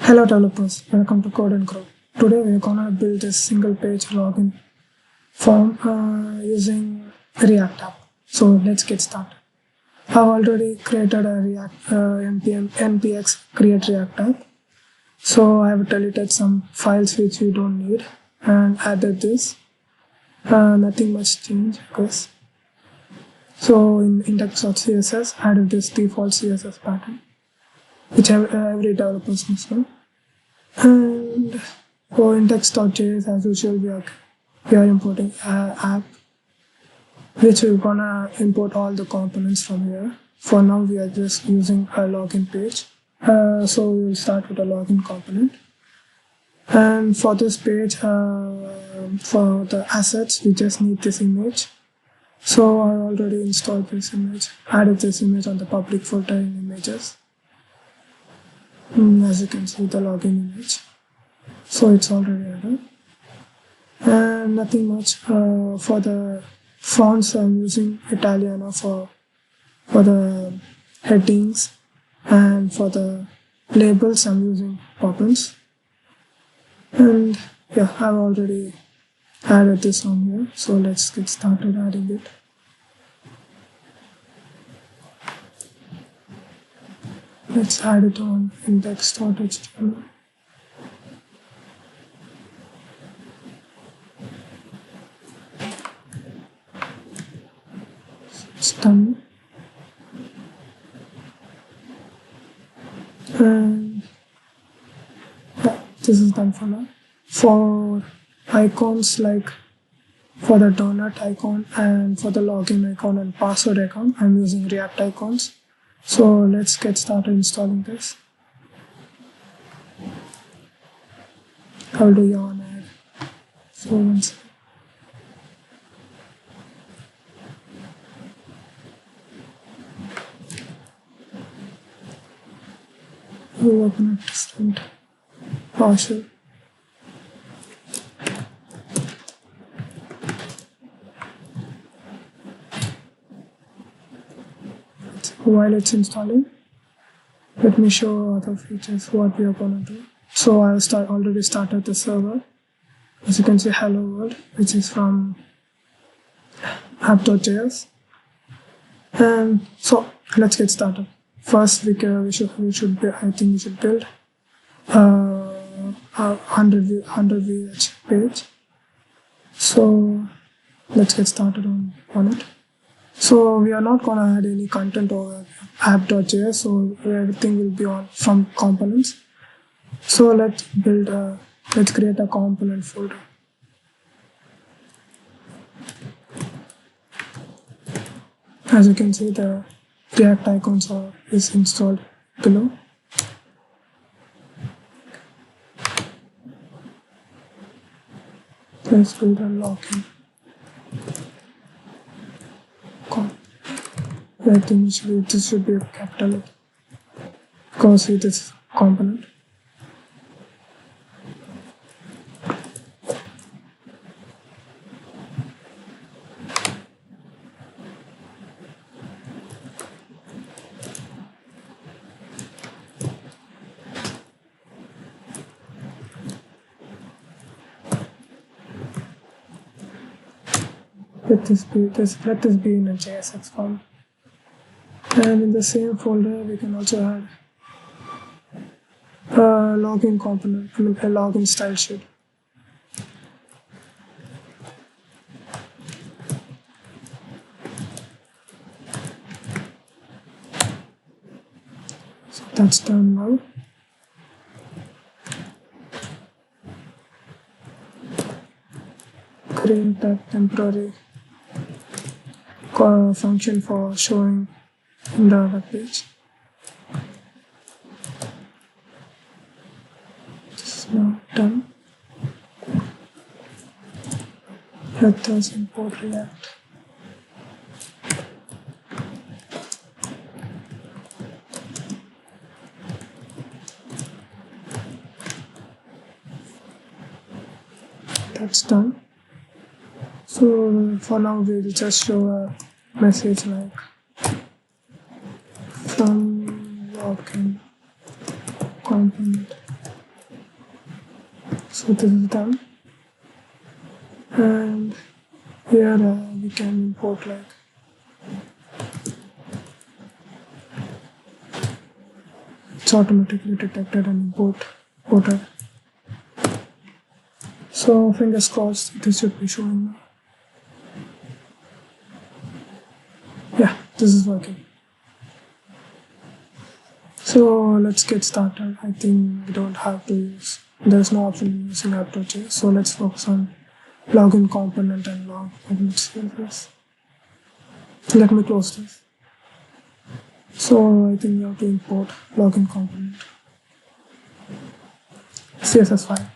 Hello developers, welcome to Code and Grow. Today we're gonna build this single page login form using React app. So let's get started. I've already created a React npx create React app. So I've deleted some files which we don't need and added this. Nothing much change, I guess. So in index.css, added this default CSS pattern, which every developer needs to know. And for index.js, as usual, we are importing an app, which we're gonna import all the components from here. For now, we are just using a login page. So we will start with a login component. And for this page, for the assets, we just need this image. So I already installed this image, added this image on the public folder in images. As you can see, the login image. So it's already added. And nothing much. For the fonts, I'm using Italiano for the headings, and for the labels, I'm using Poppins. And yeah, I've already added this on here. So let's get started adding it. Let's add it on index.html. It's done. And yeah, this is done for now. For icons, like for the donut icon and for the login icon and password icon, I'm using React icons. So let's get started installing this. I'll do yarn add. So once we'll open a distant partial. While it's installing, let me show other features what we are going to do. So I already started the server. As you can see, hello world, which is from app.js. And so let's get started. First, we should build a 100 VH page. So let's get started on it. So we are not going to add any content over app.js, so everything will be from components. So let's create a component folder. As you can see, the React icons is installed below. Let's build a login. I think this should be a capital because it is component. Let this be in a JSX form. And in the same folder, we can also add a login component, a login style sheet. So that's done now. Create that temporary function for showing in the web page. This is now done. Let us import React. That's done. So for now, we'll just show a message like from login component So this is done, and here we can import like it's automatically detected and imported. So fingers crossed this should be showing now. Yeah, this is working. So let's get started. I think we don't have to use, there's no option using AppNode. So let's focus on login component and log. Let's see this. Let me close this. So I think we have to import login component. CSS file.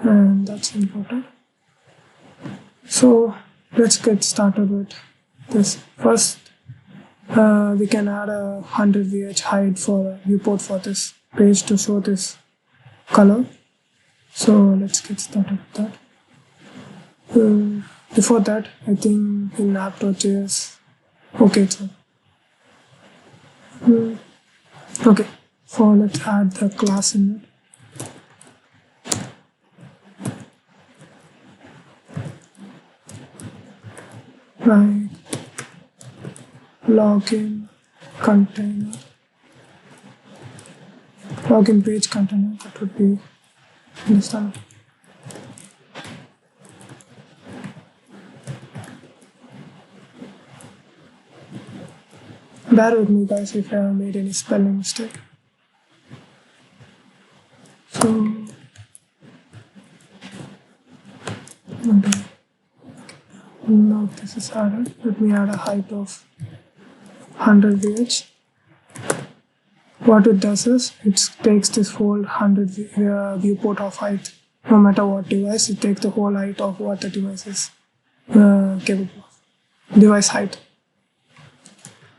And that's imported. So let's get started with this. First, we can add a 100 VH height for a viewport for this page to show this color. So let's get started with that. Before that, I think in app.js, okay, so okay. So let's add the class in it. Like login container, login page container, that would be understand. Bear with me guys if I have made any spelling mistake. So okay. Now this is added. Let me add a height of 100 VH. What it does is it takes this whole 100 viewport of height. No matter what device, it takes the whole height of what the device is capable of. Device height.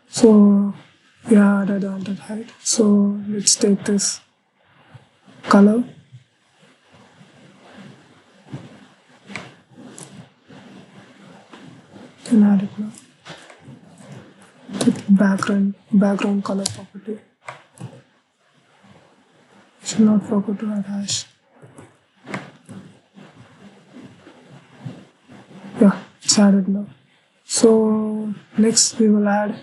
So we added 100 height. So let's take this color. Can add it now. With background color property. Should not forget to add hash. Yeah, it's added now. So next we will have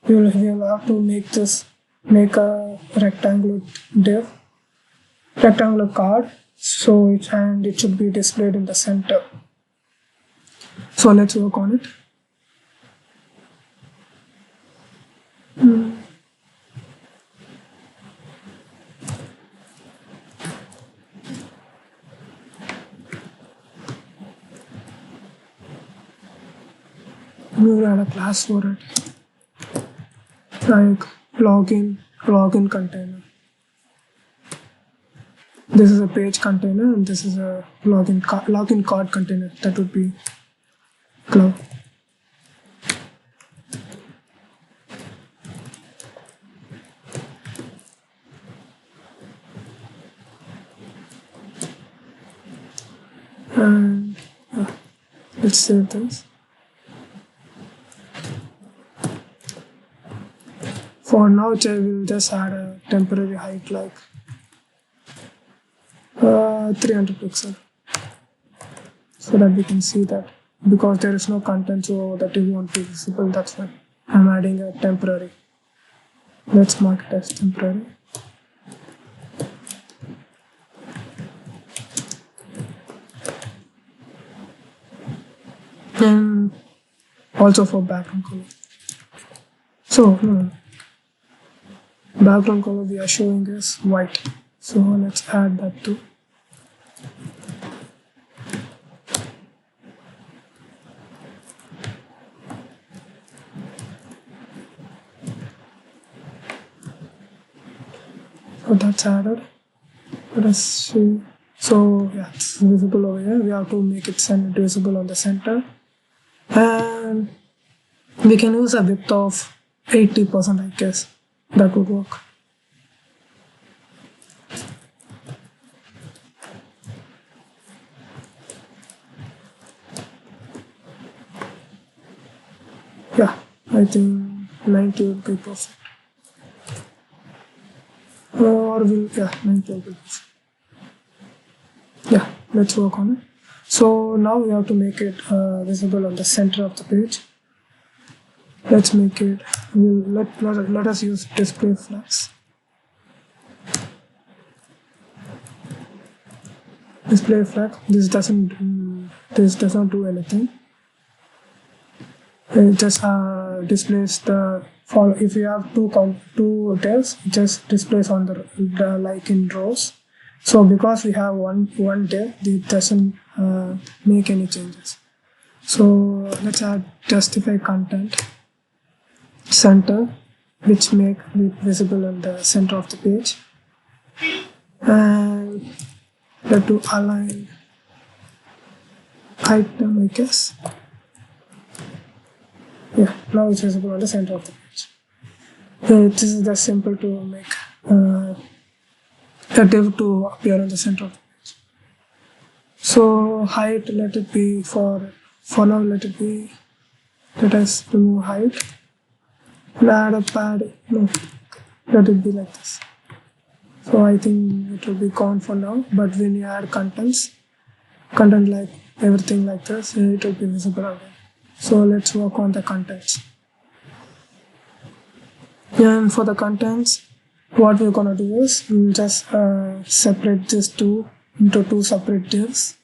to make a rectangular card. So it should be displayed in the center. So let's work on it. We will add a class for it, like login container. This is a page container and this is a login card container. That would be cloud. And let's save this. For now, I will just add a temporary height like 300 pixels, so that we can see that, because there is no content, so that it won't be visible. That's why I'm adding a temporary. Let's mark it as temporary. And also for background color. So background color we are showing is white. So let's add that too. So that's added. Let us see. So yeah, it's visible over here. We have to make it visible on the center. And we can use a width of 80%, I guess. That would work. Yeah, I think 90 would be perfect. Or will, yeah, 90 will be perfect. Yeah, let's work on it. So now we have to make it visible on the center of the page. Let's make it, let us use display flags. Display flag, this does not do anything. It just displays if you have two divs, it just displays on the like in rows. So because we have one div, it doesn't make any changes. So let's add justify content center, which make it visible on the center of the page, and let to align item, I guess. Yeah, now it's visible on the center of the page. This is just simple to make a div to appear on the center of the page. So height, let it be for now, let us remove height and add a pad. No, let it be like this. So I think it will be gone for now, but when you add content like everything like this, it will be visible again. So let's work on the contents. And for the contents, what we're gonna do is we'll just separate this into two separate divs.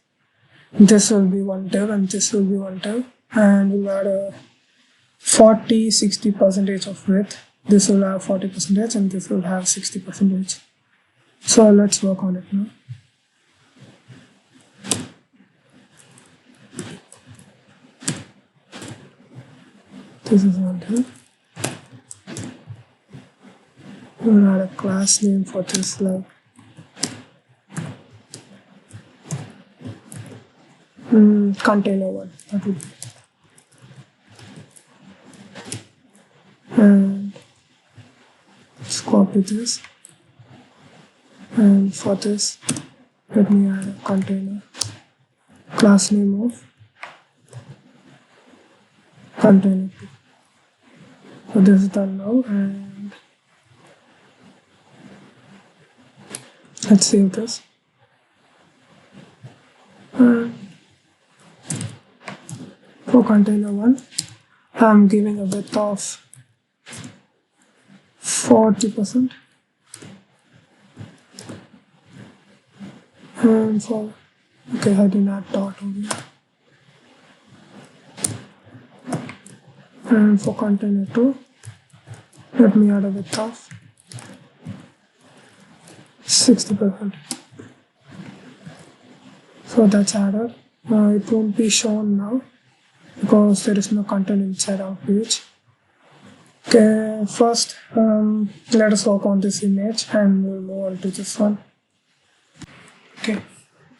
This will be one div and this will be one div, and we'll add a 40-60% of width. This will have 40% and this will have 60%. So let's work on it now. This is one div. We'll add a class name for this, like container one. That would be. And let's copy this. And for this, let me add a container class name of container 2. So this is done now, and let's save this. And for container 1, I'm giving a width of 40%. And for, okay, I didn't add dot over here. And for container 2, let me add a width of 60%. So that's added. It won't be shown now because there is no content inside our page. Okay, first let us work on this image and we'll move on to this one. Okay,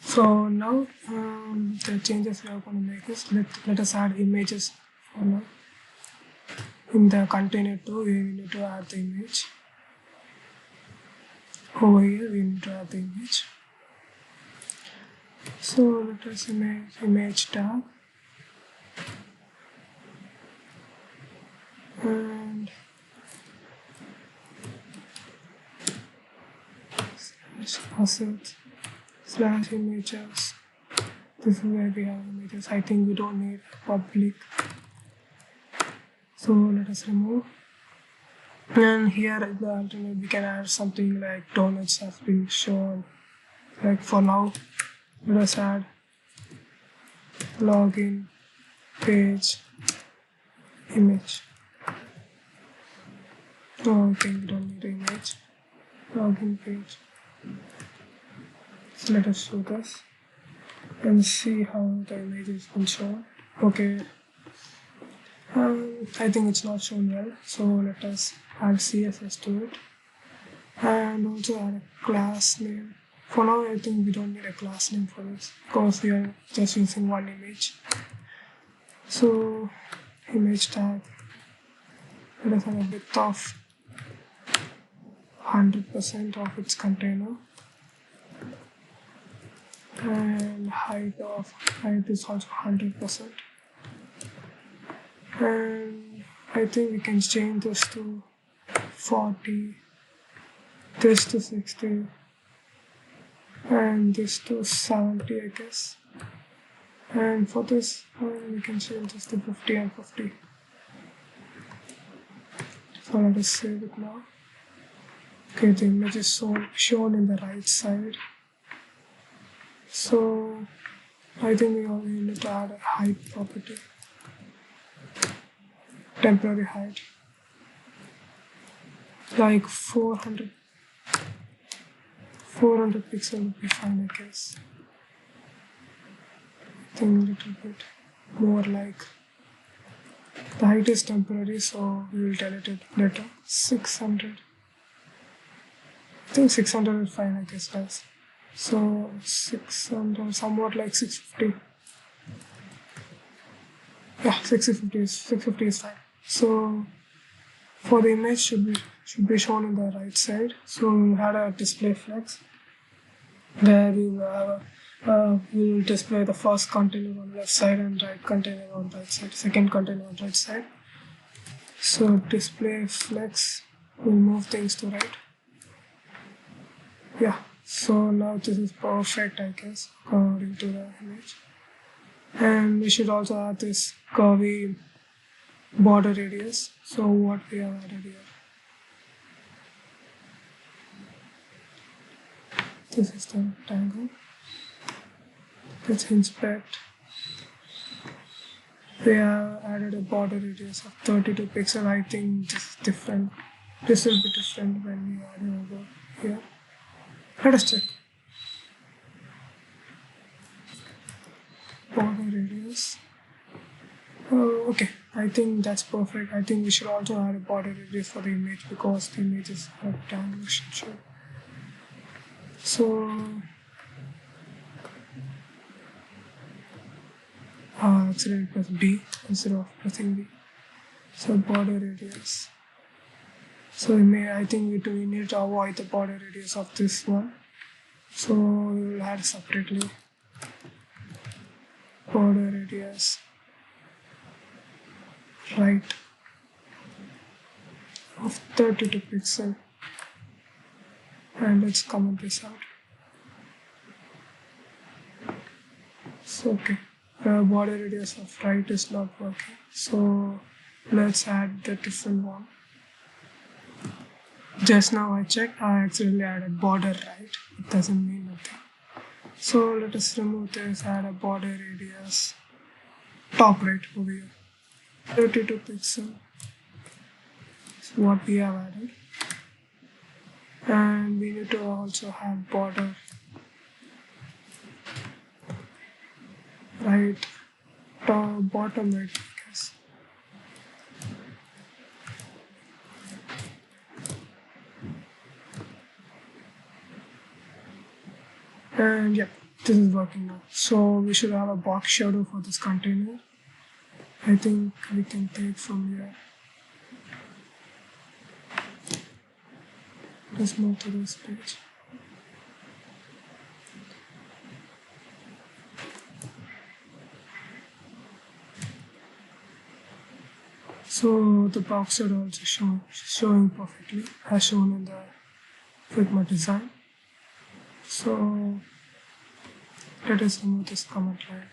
so now the changes we are going to make is let us add images for now. In the container 2, we need to add the image. Over here, we need to add the image. So let us image tag. And assets / images. This is where we have images. I think we don't need public. So let us remove. And here at the alternate, we can add something like donuts has been shown. Like for now, let us add login page image. Oh, okay, we don't need image. Login page. So let us show this and see how the image is been shown. Okay. I think it's not shown well, so let us add CSS to it and also add a class name. For now, I think we don't need a class name for this because we are just using one image. So image tag, let us have a width of 100% of its container, and height is also 100%. And I think we can change this to 40, this to 60, and this to 70, I guess. And for this one, we can change this to 50 and 50. So let us save it now. Okay, the image is shown in the right side. So I think we only need to add a height property, temporary height, like 400 pixels would be fine, I guess. I think a little bit more like the height is temporary, so we will delete it later. 600. I think 600 is fine, I guess, guys. So 600, somewhat like 650. Yeah, 650 is fine. So for the image should be shown on the right side. So we'll add a display flex where we will display the first container on the left side and right container on the right side, second container on the right side. So display flex will move things to right. Yeah, so now this is perfect, I guess, according to the image. And we should also add this curvy border radius. So what we have added here. This is the rectangle. Let's inspect. We have added a border radius of 32 pixels. I think this is different. This will be different when we add it over here. Let us check. Border radius. Oh, okay. I think that's perfect. I think we should also add a border radius for the image because the image is rectangular shape. So actually press B instead of pressing B. So border radius. So I think we need to avoid the border radius of this one. So we will add separately border radius right of 32 pixels. And let's comment this out. So okay, border radius of right is not working. So let's add the different one. Just now I checked, I accidentally added border right. It doesn't mean nothing. So let us remove this, add a border radius, top right over here, 32 pixels. Is what we have added. And we need to also have border right, top, bottom right, I guess. And yeah, this is working now. So we should have a box shadow for this container. I think we can take from here. Let's move to this page. So the box shadow also showing perfectly as shown in the Figma design. So let us remove this comment line.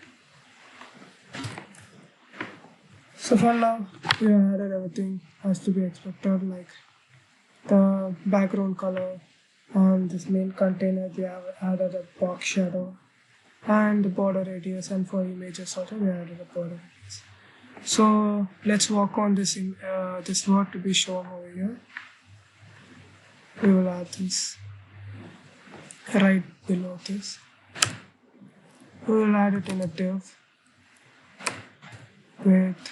So for now, we have added everything as to be expected, like the background color and this main container. We have added a box shadow and the border radius, and for images also we added a border radius. So let's work on this this word to be shown over here. We will add this right below this. We will add it in a div with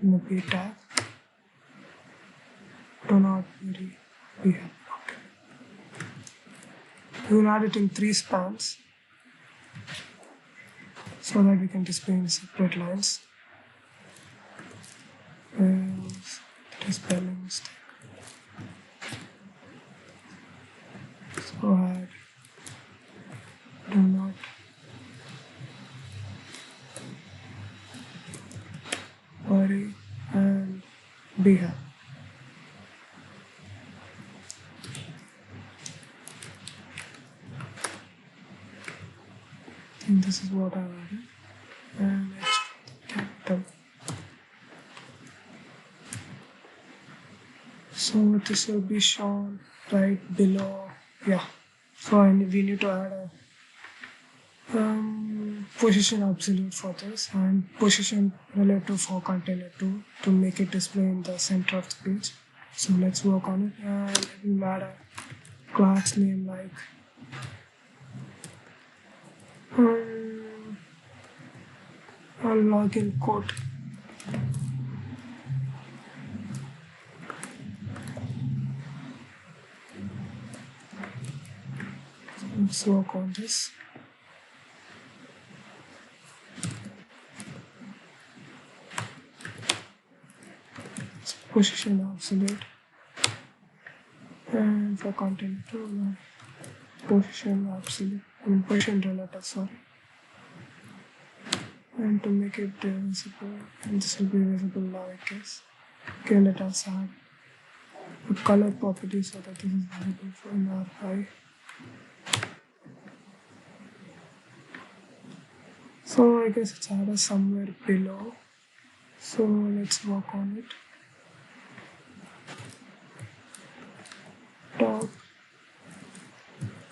the p tag. Do not worry, we have blocked. We will add it in 3 spans so that we can display in separate lines. That is spelling mistake. So add do not worry and be here. I think this is what I added, and it's capital. So this will be shown right below. Yeah. So we need to add a position absolute for this and position relative for container 2 to make it display in the center of the page. So let's work on it, and we'll add a class name like a login code. So let's work on this. Position absolute, and for content to position absolute, position relative, sorry, and to make it visible, and this will be visible now, I guess. Okay, let us add a color property so that this is visible from our eye. So I guess it's added somewhere below, so let's work on it. Top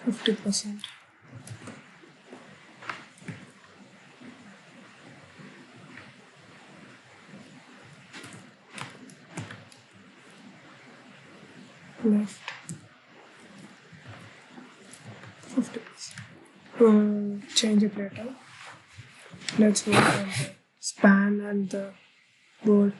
50%. Left 50%. We'll change it later. Let's work on the span and the word.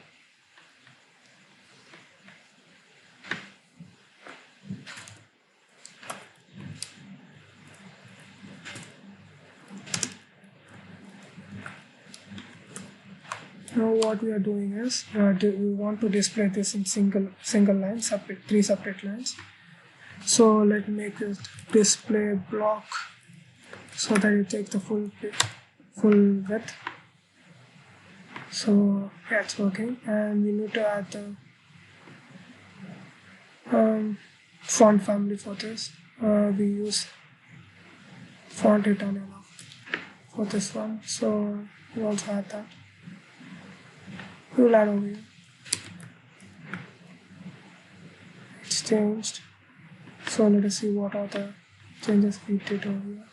Now what we are doing is we want to display this in single line, three separate lines. So let's make it display block so that you take the full width. So yeah, it's working, and we need to add the font family for this. We use font Italian for this one, so we also add that. We'll add over here. It's changed. So let us see what are the changes we did over here.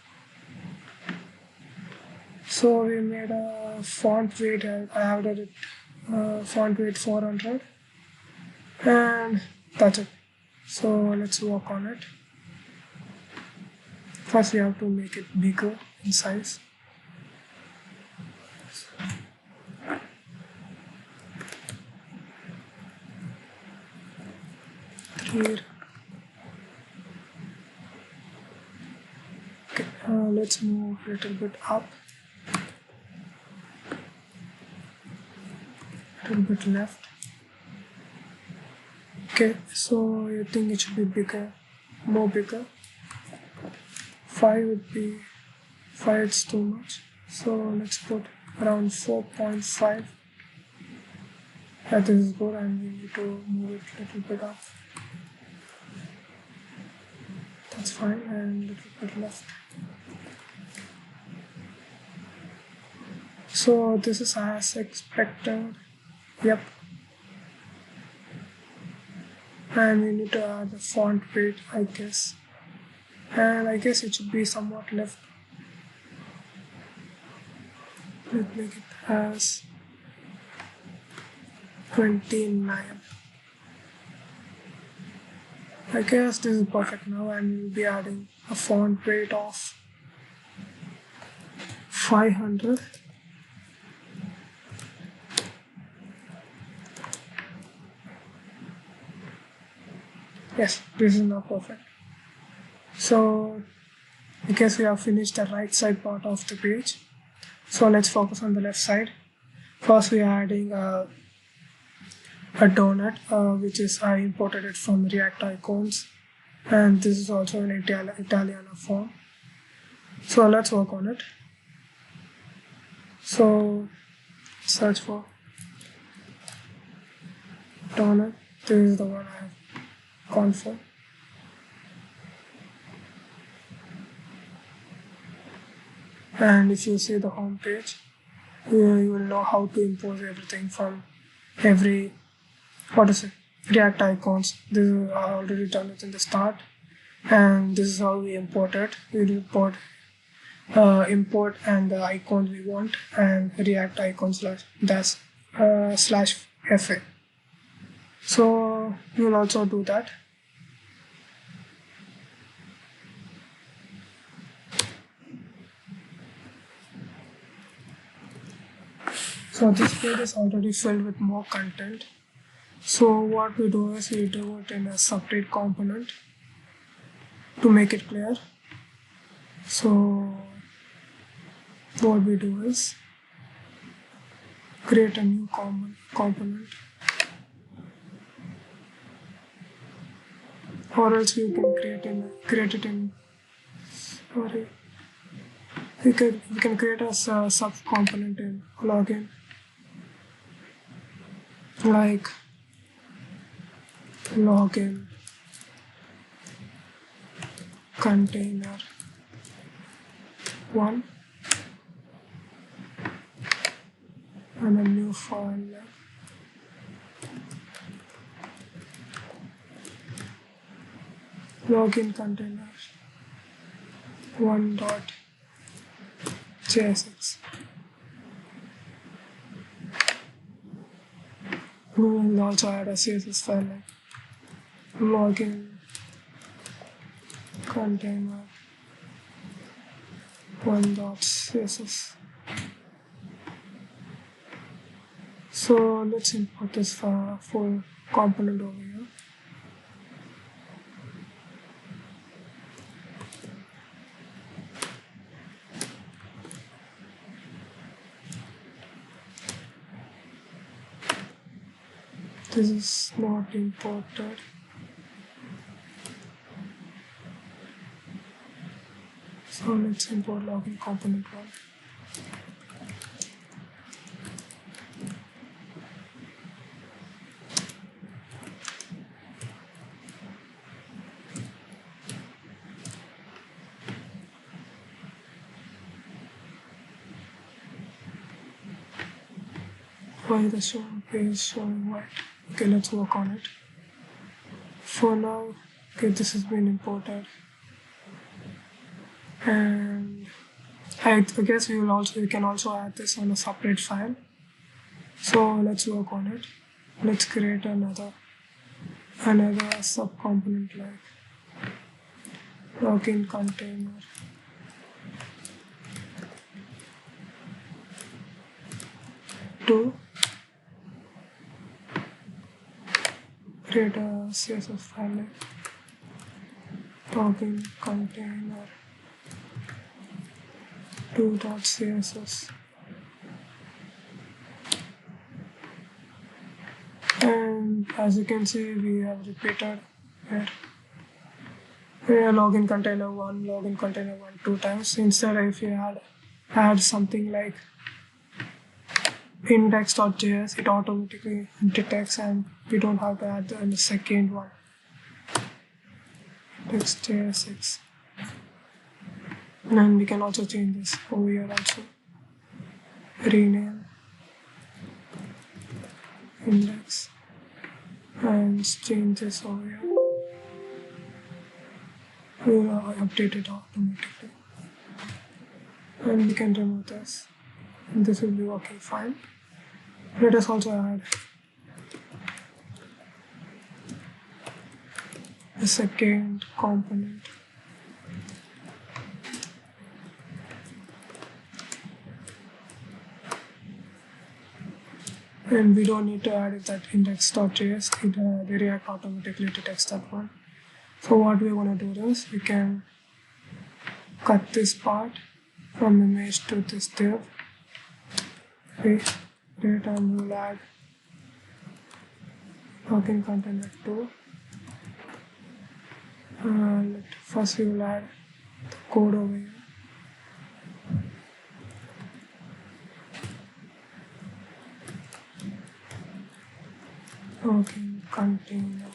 So we made a font weight. I added it font weight 400, and that's it. So let's work on it. First we have to make it bigger in size. Here. Okay, let's move a little bit up, a little bit left. Okay, so you think it should be bigger, more bigger. 5 would be 5, it's too much. So let's put around 4.5. That is good, and we need to move it a little bit up. That's fine, and a little bit left. So this is as expected. Yep. And we need to add the font weight, I guess. And I guess it should be somewhat left. Let's make it as 29. I guess this is perfect now, and we'll be adding a font weight of 500. Yes, this is now perfect. So I guess we have finished the right side part of the page. So let's focus on the left side. First we are adding a donut, which is I imported it from React Icons, and this is also an Italian form. So let's work on it. So search for Turner. This is the one I have gone for. And if you see the home page, you will know how to impose everything from every React icons. This is I already done it in the start, and this is how we import it. We import and the icons we want, and React icon slash fa. So we will also do that. So this page is already filled with more content. So what we do is we do it in a separate component to make it clear. So what we do is create a new component, or else you can we can create a sub component in login, like login container 1 and a new file login container 1.jsx. We will also add a CSS file like login container 1.css. So let's import this full component over here. This is not imported. So let's import login component 1. Why the page is showing white? Okay, let's work on it. For now, okay, this has been imported, and I guess we can also add this on a separate file. So let's work on it. Let's create another subcomponent like login container 2. Create a CSS file like login container 2.css, and as you can see, we have repeated here login container 1, login container 1 2 times. Instead, if you add something like index.js, it automatically detects, and we don't have to add the second one, index.jsx. And we can also change this over here also. Rename index and change this over here. We will update it automatically. And we can remove this. And this will be working fine. Let us also add a second component. And we don't need to add that index.js, the React automatically detects that one. So what we want to do is we can cut this part from image to this div. We create and we'll add login container 2. And first we will add the code over here. login container.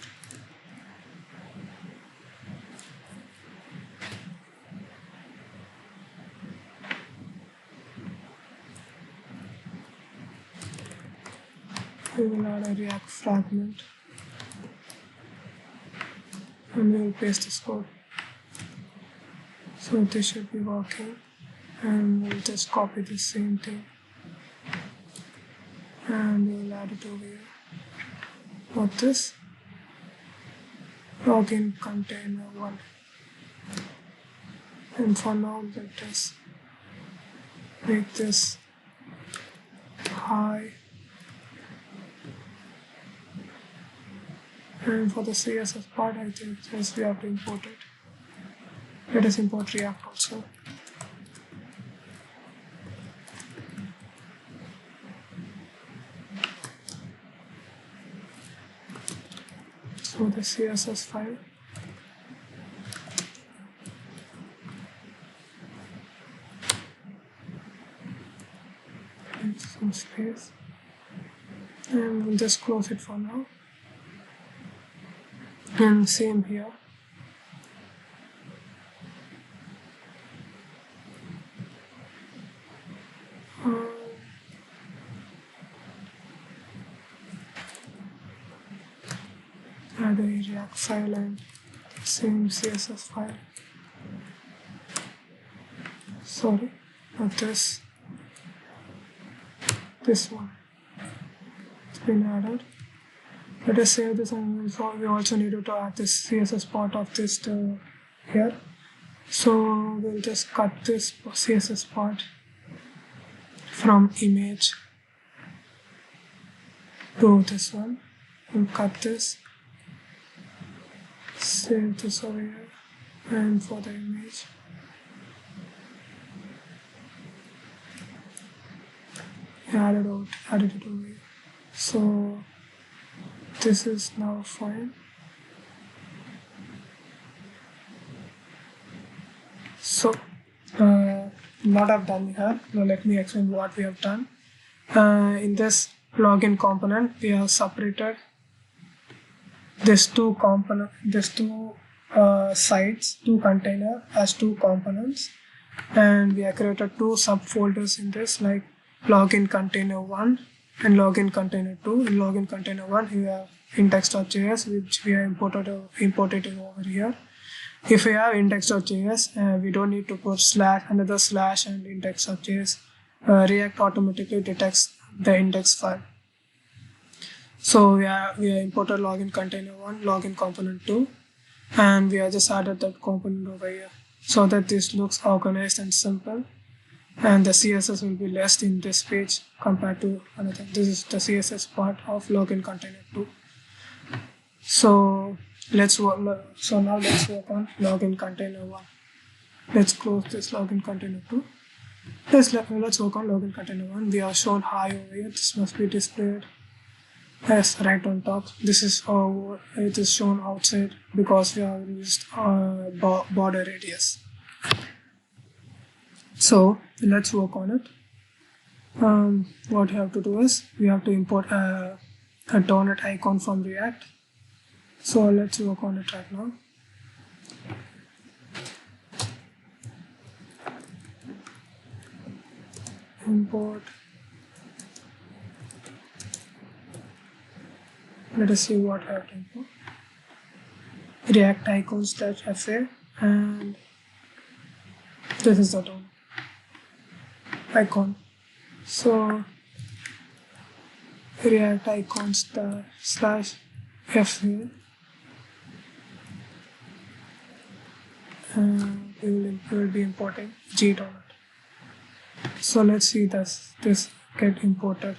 We will add a React fragment and we will paste this code. So this should be working, and we'll just copy the same thing and we'll add it over here. What this? Login container 1. And for now, we'll just make this high. And for the CSS part, I think just we have to import it. Let us import React also. So the CSS file. And some space. And we'll just close it for now. And same here. Add a React file and same CSS file. Sorry, not this. This one. It's been added. Let us save this, and we also need to add this CSS part of this to here. So we'll just cut this CSS part from image to this one. We'll cut this, save this over here, and for the image, added it over here. So this is now fine. So what I've done here, now let me explain what we have done. In this login component, we have separated these two sites, two container as two components, and we have created two subfolders in this, like login container 1 and login container 2. In login container 1, we have index.js, which we have imported over here. If we have index.js, we don't need to put another slash and index.js. React automatically detects the index file. So we have imported login container 1, login component 2, and we have just added that component over here so that this looks organized and simple. And the CSS will be less in this page compared to another. This is the CSS part of login container 2. So now let's work on login container 1. Let's close this login container 2. Let's work on login container 1. We have shown high over here. This must be displayed as right on top. This is how it is shown outside because we have used border radius. So let's work on it. What you have to do is we have to import a donut icon from React. So let's work on it right now. Import. Let us see what I have to import. React icons.fa, and this is the donut icon. So React icons/fa, and we will be importing GDonut. So let's see this get imported.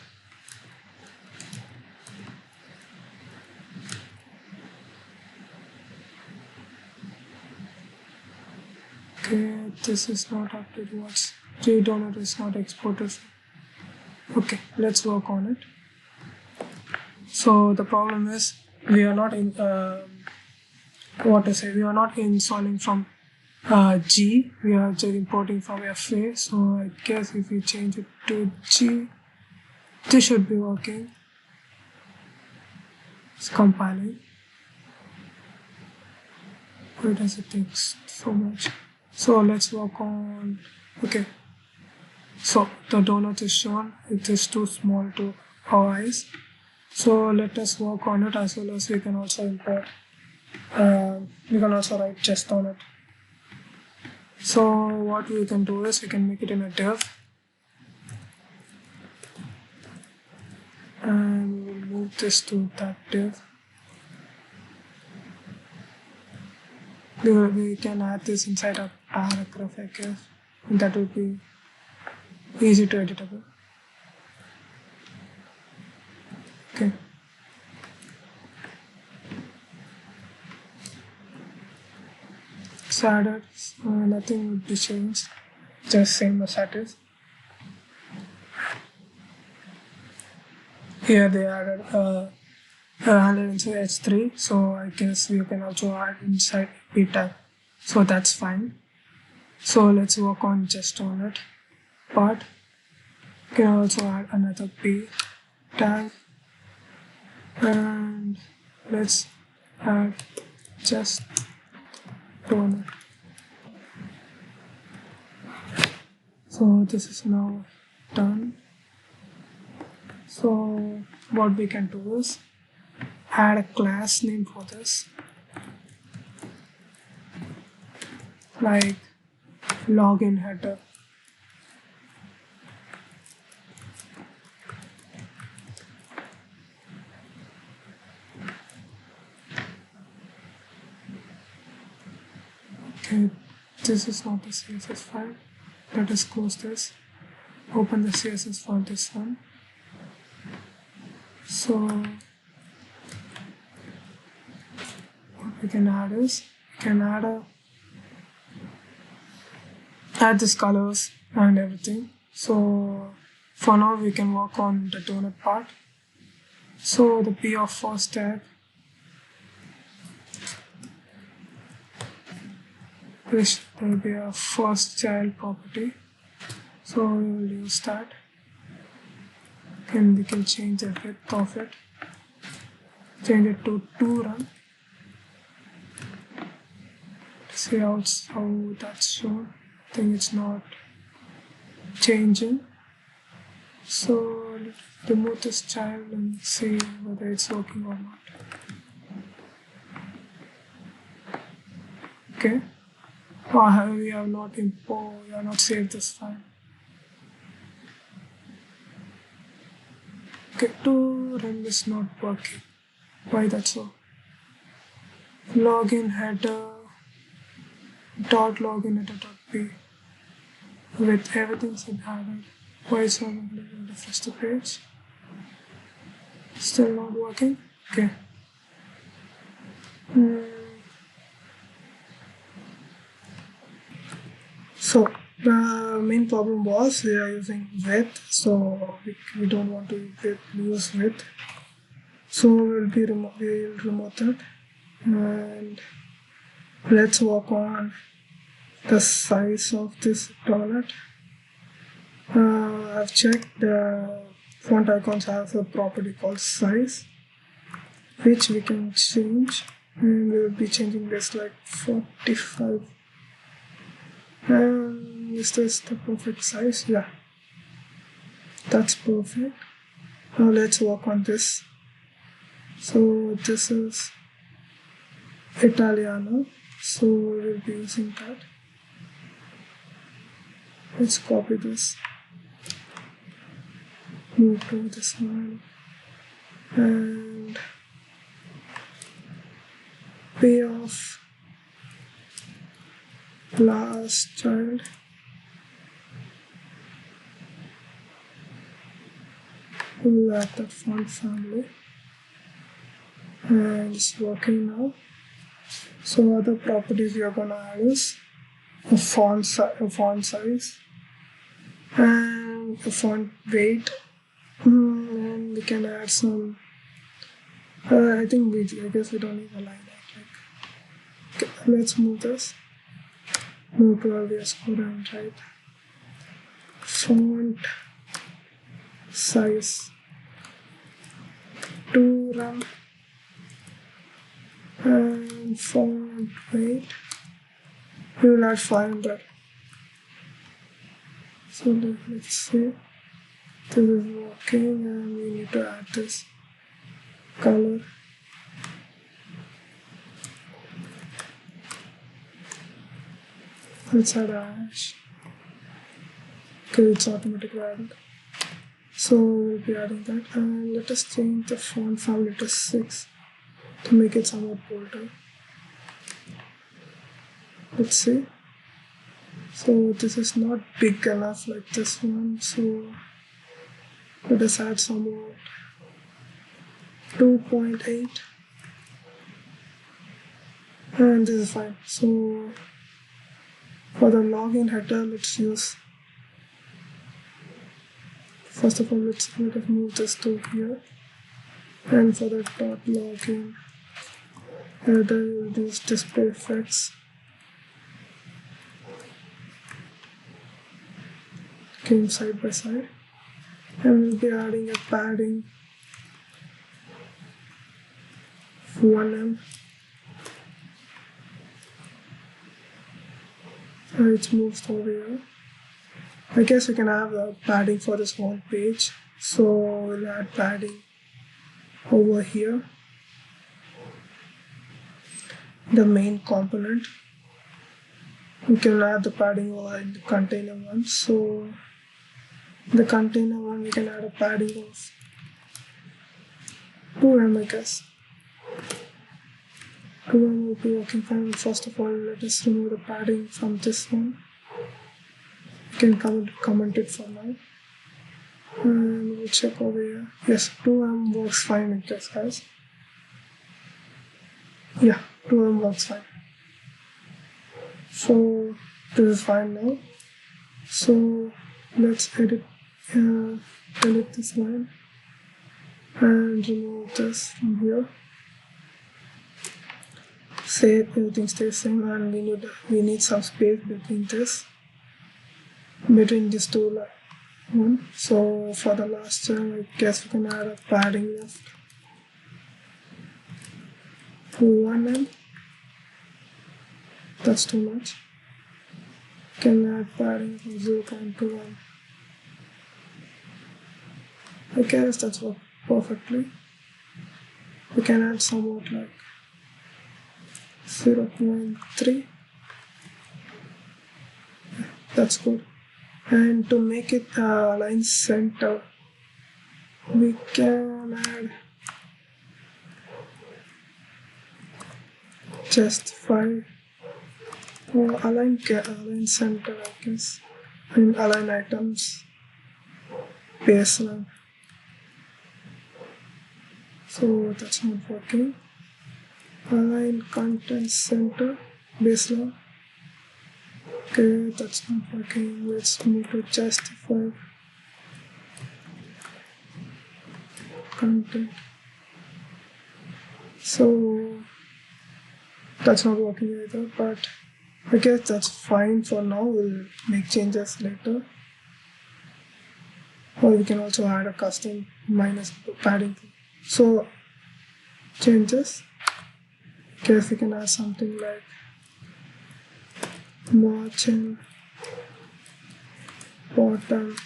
Okay, this is not updated. What's GDonut is not exported. Okay, let's work on it. So the problem is we are not in we are not installing from G. We are just importing from FA. So I guess if we change it to G, this should be working. It's compiling. Why does it take so much? So let's work on, okay. So the donut is shown, it is too small to our eyes. So let us work on it, as well as we can also import, we can also write just on it. So what we can do is we can make it in a div, and we'll move this to that div. We can add this inside a paragraph, I guess. That would be easy to editable. Okay. It's added, nothing would be changed, just same as that is. Here they added handle inside H3, so I guess we can also add inside P tag, so that's fine. So let's work on just on it part. You can also add another P tag, and let's add just on it. So this is now done. So what we can do is add a class name for this, like login header. Okay, this is not the CSS file. Let us close this. Open the CSS for this one. So what we can add is we can add this colors and everything. So for now we can work on the donut part. So the P of first tag, which there will be a first child property. So we will use that. And we can change the width of it. Change it to 2 run. See how that's shown. I think it's not changing. So let's remove this child and see whether it's working or not. Okay. We have not saved this file. Okay, to run is not working. Why that's so? Login header dot login header dot p with everything's been added. Why it's not available? Refresh the page. Still not working. Okay. So the main problem was we are using width, so we don't want to use width. So we'll remove that, and let's work on the size of this donut. I've checked the font icons have a property called size, which we can change, and we'll be changing this like 45. And is this the perfect size? Yeah, that's perfect. Now let's work on this. So this is Italiano, so we'll be using that. Let's copy this, move to this one, and pay off last child. We'll add that font family, and it's working now. So other properties we are gonna add is a font size and a font weight, and we can add some. I guess we don't need a line like. Okay, let's move this. Move to our VS Code and write font size 2 run. and font weight we will add 500. So let's see, this is working, and we need to add this color. Let's add ash. Okay, it's automatically added. So we'll be adding that, and let us change the font family to 6 to make it somewhat bolder. Let's see. So this is not big enough like this one, so let us add somewhat 2.8, and this is fine. So for the login header, let's use, first of all, let us move this to here, and for the .login header, we'll use display effects. Came side by side, and we'll be adding a padding 1M. It moves over here. I guess we can have a padding for this whole page, so we'll add padding over here, the main component. We can add the padding over in the container one, so the container one we can add a padding of 2M, I guess. 2M will be working fine. First of all, let us remove the padding from this one. You can comment it for now, and we'll check over here. Yes, 2M works fine, I guess, guys. Yeah, 2M works fine. So this is fine now. So let's delete this line and remove this from here. Save, everything stays same, and we need some space between these two one. So for the last term, I guess we can add a padding left 1M. That's too much. Can add padding of 0.21. I guess that's worked perfectly. We can add somewhat like 0.3. That's good. And to make it align center, we can add just 5 or align center, I guess. And align items baseline. So that's not working. Align content center baseline. Okay, that's not working. Let's move to justify content. So that's not working either, but I guess that's fine for now. We'll make changes later. Or we can also add a custom minus padding. So changes. Guess we can add something like margin bottom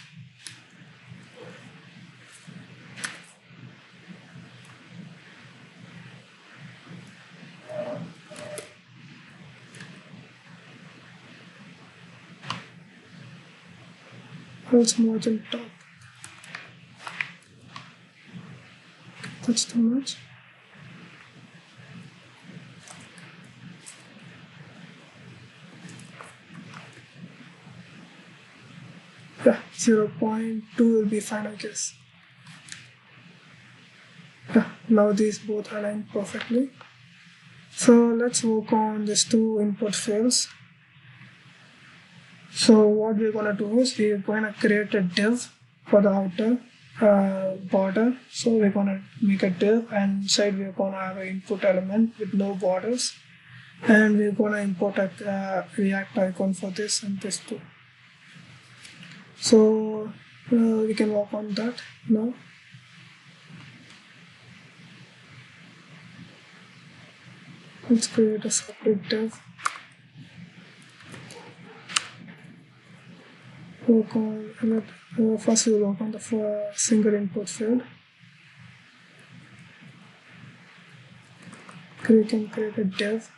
also margin top. That's too much. Yeah, 0.2 will be fine, I guess. Yeah, now these both align perfectly. So let's work on these two input fields. So what we're gonna do is we're gonna create a div for the outer border. So we're gonna make a div, and inside we're gonna have an input element with no borders, and we're gonna import a React icon for this and this too. So we can work on that now. Let's create a separate div. Work on first we'll work on the single input field. We can create a div.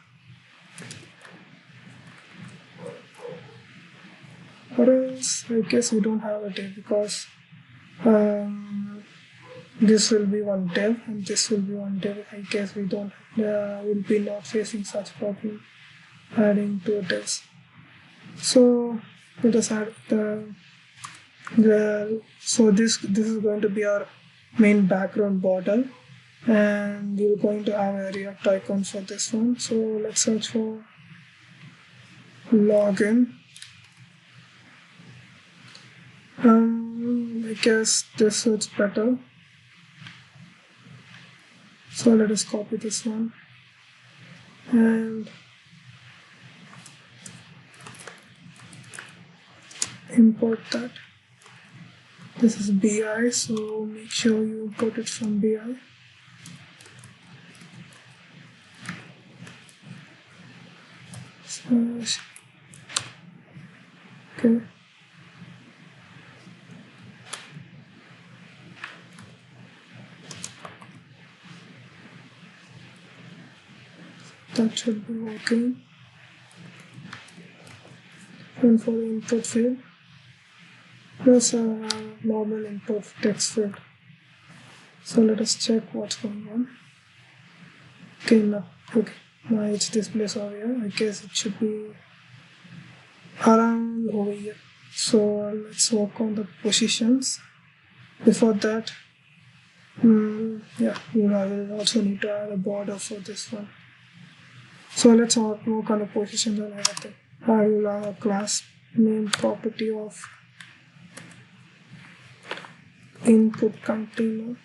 Or else, I guess we don't have a div because this will be one div and this will be one div. I guess we don't will be not facing such problem adding two divs. So let us add so this is going to be our main background border, and we're going to have a React icon for this one. So let's search for login. I guess this suits better. So let us copy this one and import that. This is BI, so make sure you import it from BI. Okay. That should be working. And for the input field, there's a normal input text field. So let us check what's going on. Okay, now it's displays over here. I guess it should be around over here. So let's work on the positions. Before that, yeah, I will also need to add a border for this one. So let's work on the positions and everything. I will have a class name property of input container.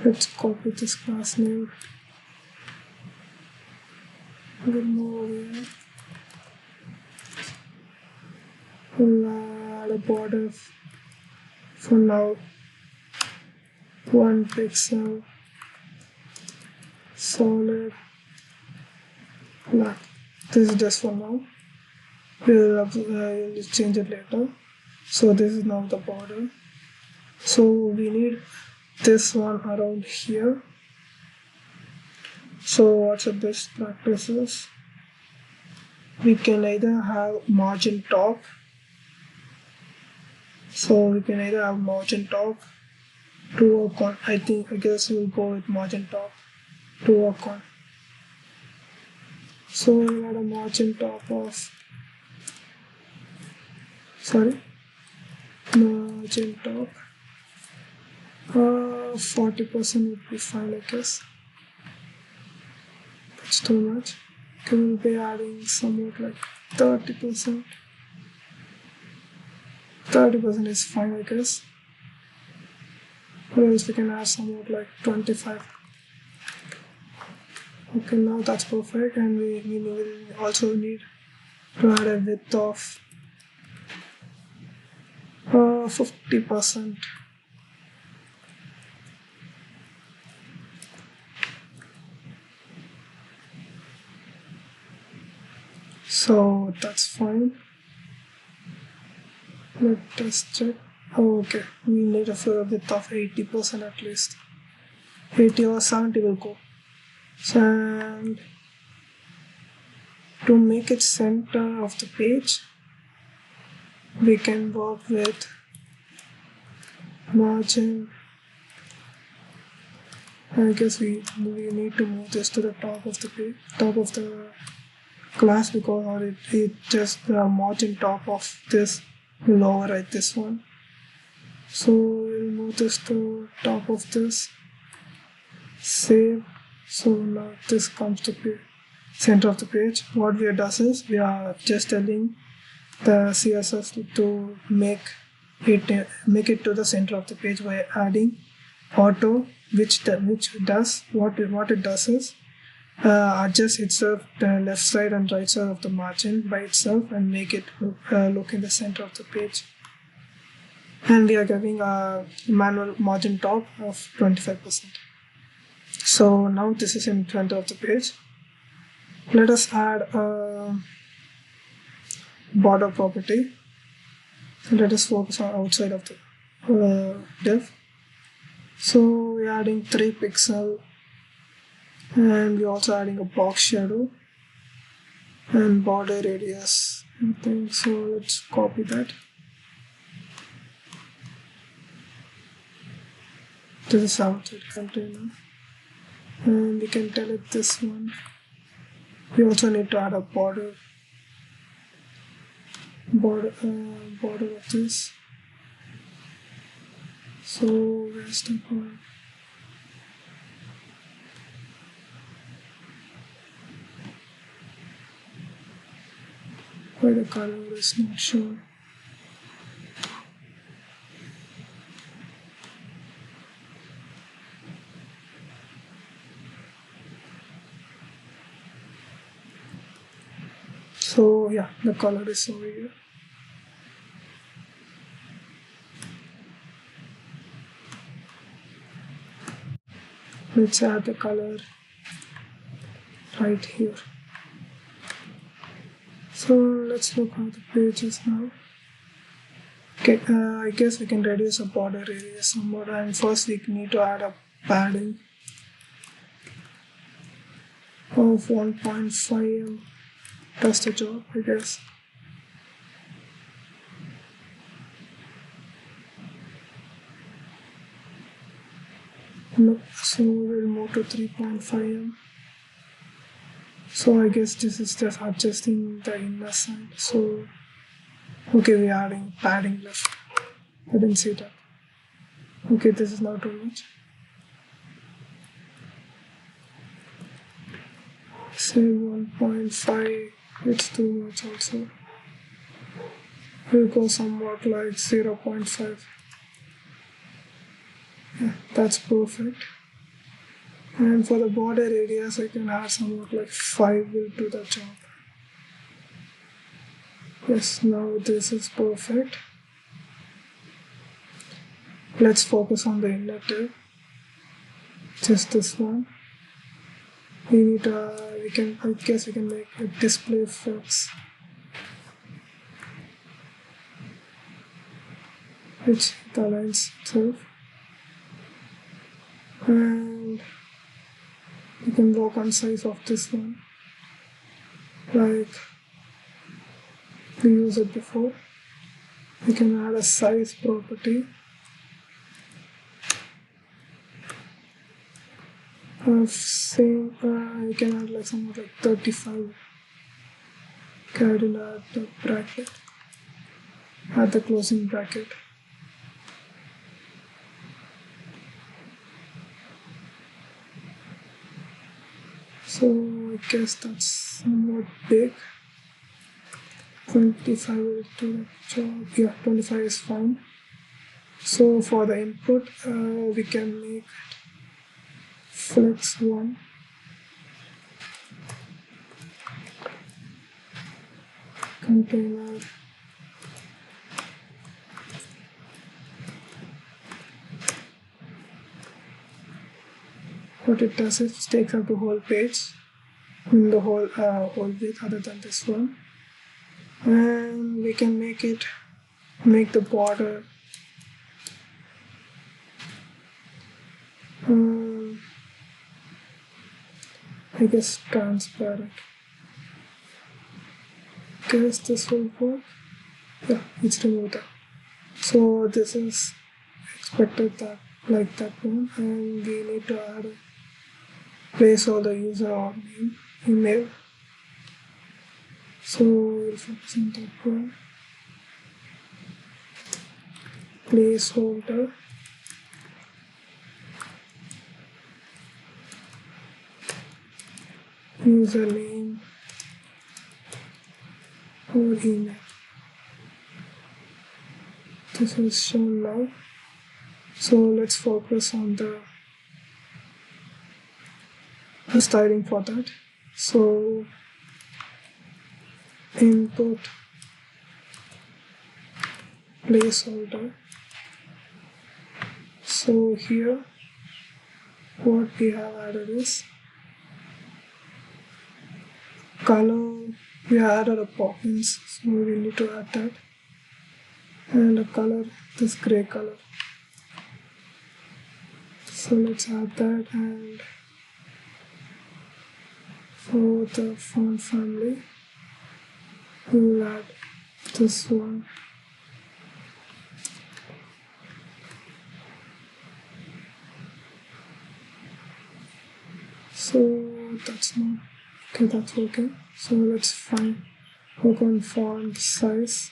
Let's copy this class name. We'll move over here. We'll add a border for now. 1 pixel, solid, black. This is just for now. We'll change it later. So this is now the border. So we need this one around here. So what's the best practices? We can either have margin top. So we can either have margin top to work on. I guess we'll go with margin top to work on. So we'll add a margin top of margin top 40% would be fine, I guess. That's too much. We'll be adding somewhat like 30%. 30% is fine, I guess. Or else we can add somewhat like 25. Okay, now that's perfect, and we will also need to add a width of 50%. So that's fine. Let us check. Oh, okay, we need a width of 80% at least. 80 or 70 will go. And to make it center of the page, we can work with margin. I guess we need to move this to the top of the page, top of the class, because it just the margin top of this will override this one. So we'll move this to top of this. Save. So now this comes to the center of the page. What we does is we are just telling the CSS to make it to the center of the page by adding auto, which does what it does is adjust itself the left side and right side of the margin by itself and make it look in the center of the page. and we are giving a manual margin top of 25%. So now this is in front of the page. Let us add a border property. Let us focus on outside of the div. So we're adding 3 pixel, and we're also adding a box shadow and border radius and things. So let's copy that. This is outside container, and we can delete this one. We also need to add a border of this. So where's the point? Why the color is not shown? So yeah, the color is over here. Let's add the color right here. So let's look how the page is now. Okay, I guess we can reduce the border radius somewhat, and first we need to add a padding of 1.5. Does the job, I guess. Nope. So we'll move to 3.5. So I guess this is just adjusting the inner side. So okay, we're adding padding left. I didn't see that. Okay, this is not too much. Say 1.5. It's too much also. We'll go somewhat like 0.5. Yeah, that's perfect. And for the border radius, I can add somewhat like 5 will do the job. Yes, now this is perfect. Let's focus on the inner div. Just this one. We need I guess we can make a display fix, which aligns itself, and we can work on size of this one like we used it before. We can add a size property of same. You can add like somewhat like 35. Add in the bracket, add the closing bracket. So I guess that's somewhat big. 25 will do the job. Yeah, 25 is fine. So for the input, we can make flex 1. Container. What it does is it takes up the whole page in the whole width other than this one, and we can make the border I guess transparent. Guess this will work. Yeah, it's removed that. So this is expected that like that one, and we need to add a placeholder user or name, email. So we'll focus on that one. Placeholder. Username or email. This is shown now. So let's focus on the styling for that. So input placeholder So here what we have added is color. We added a poppins, so we need to add that, and a color, this gray color. So let's add that, and for the font family we will add this one. So that's not okay, that's working. So let's work on font size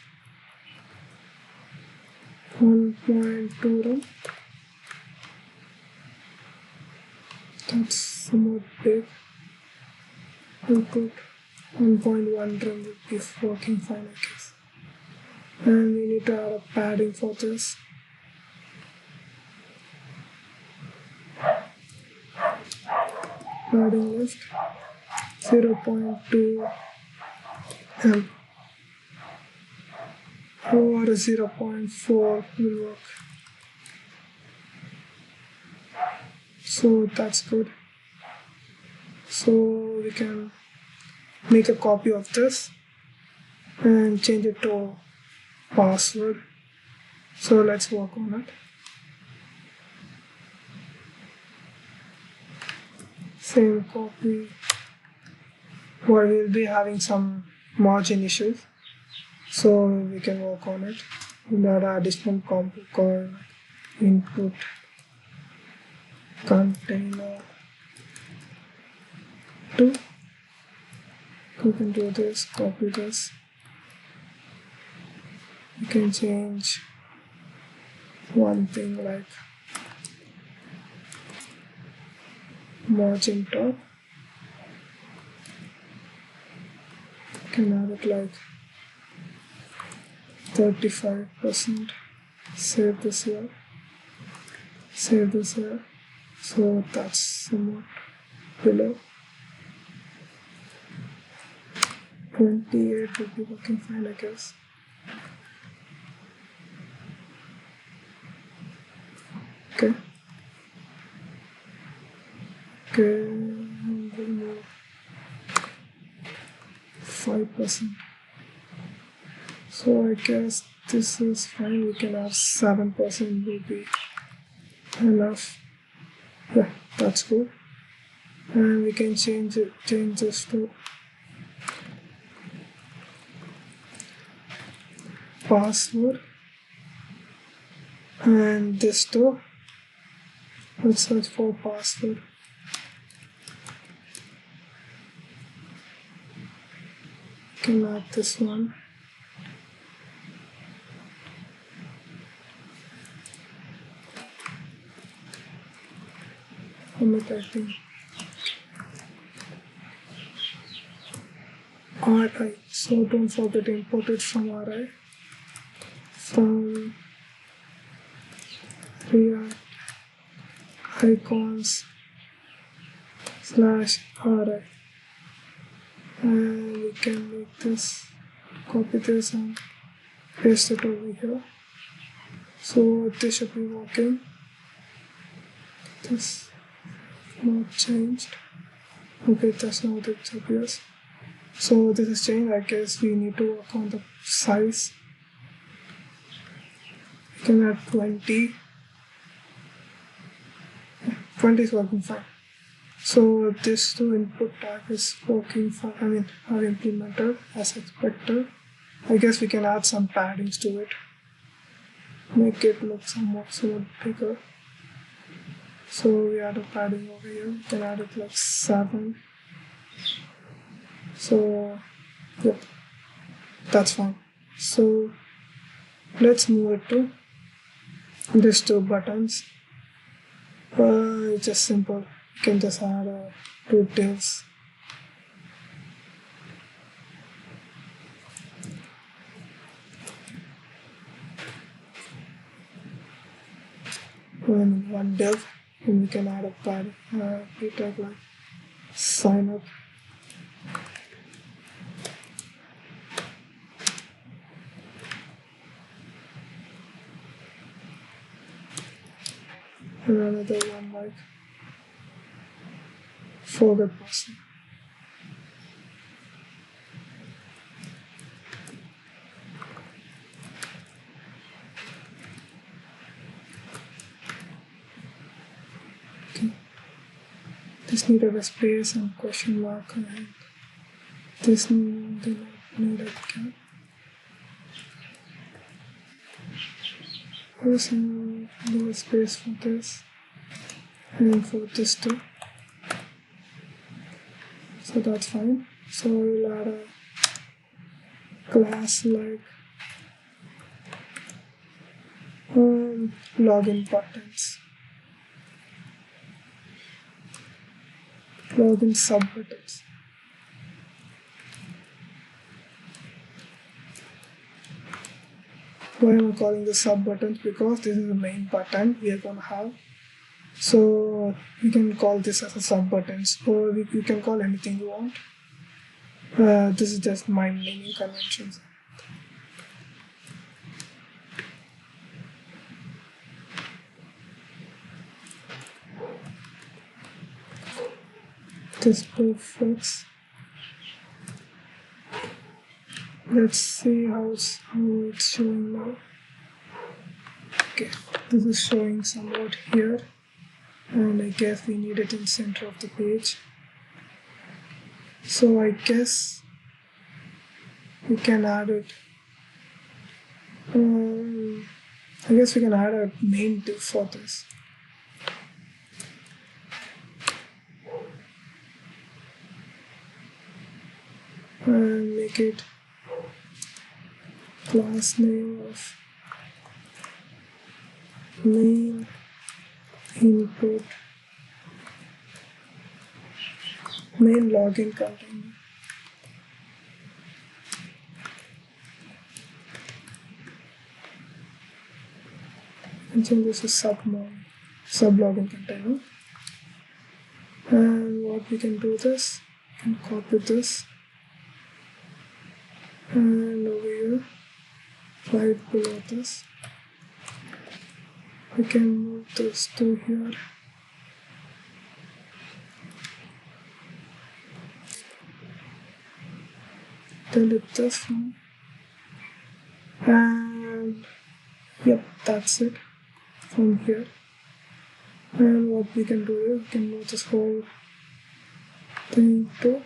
1.2 run. That's somewhat big. We'll put 1.1 run would be working fine, I guess. And we need to add a padding for this. Padding left 0.2 M or 0.4 will work. So that's good. So we can make a copy of this and change it to password. So let's work on it. Same copy, or we'll be having some margin issues, so we can work on it. That additional comp called input container 2. We can do this, copy this. You can change one thing like margin top. You can add it like 35%. Save this here. Save this here. So that's somewhat below. 28 would be working fine, I guess. Okay. Okay, and we'll move 5%. So I guess this is fine. We can have 7% will be enough. Yeah, that's good. And we can change this to password, and this to, let's search for password. You can add this one. I'm typing RI, so don't forget to import it from RI, from React icons /RI, and we can make this, copy this and paste it over here. So this should be working. This not changed. Okay, that's not it appears. So this is changed. I guess we need to work on the size. We can add 20. 20 is working fine. So this two input tag is working fine. I mean, I've implemented as expected. I guess we can add some paddings to it. Make it look somewhat bigger. So we add a padding over here. We can add it like 7. So yeah, that's fine. So let's move it to these two buttons. It's just simple. You can just add 2 divs. And 1 div, and we can add a pad, tag like sign up. and another one like forget password. Okay. This needed a space and question mark, and this did not need a cap. There's no space for this and for this too. So that's fine. So we'll add a class like login buttons, login sub buttons. Why am I calling the sub buttons? Because this is the main button we are gonna have. So you can call this as a sub buttons, or you can call anything you want. This is just my naming conventions. This perfects. Let's see how it's showing now. Okay, this is showing somewhat here, and I guess we need it in center of the page. So I guess we can add it. I guess we can add a main div for this. And make it class name of main input main login container. And change this to sub login container. And what we can do this, we can copy this, and over here, right below this, we can move this to here. Delete this one, and yep, that's it from here. And what we can do is we can move this whole thing to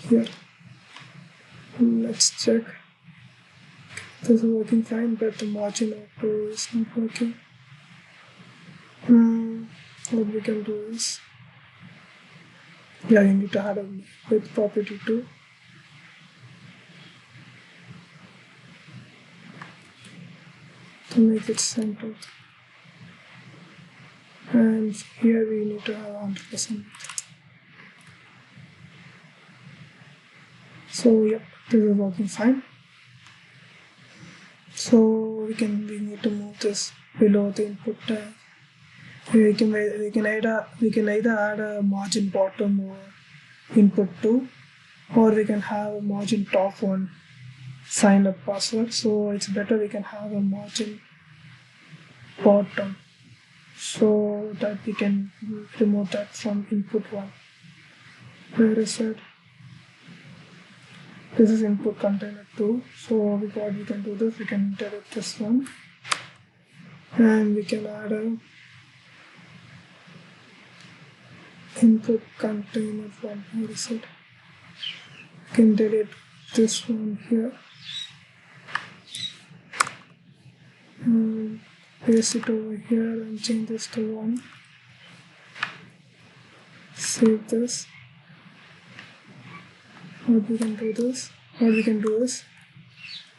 here. Let's check. This is working fine, but the margin auto is not working. What we can do is, yeah, you need to add a width property too. To make it centered. And here we need to have 100%. So yep, this is working fine. So we need to move this below the input tag. We can either add a margin bottom or input 2, or we can have a margin top one sign up password. So it's better we can have a margin bottom, so that we can remove that from input 1. Where is it? This is input container 2. So what we can do this, we can delete this one, and we can add a input container 1. Where is it? We can delete this one here and paste it over here and change this to 1. Save this. What we can do is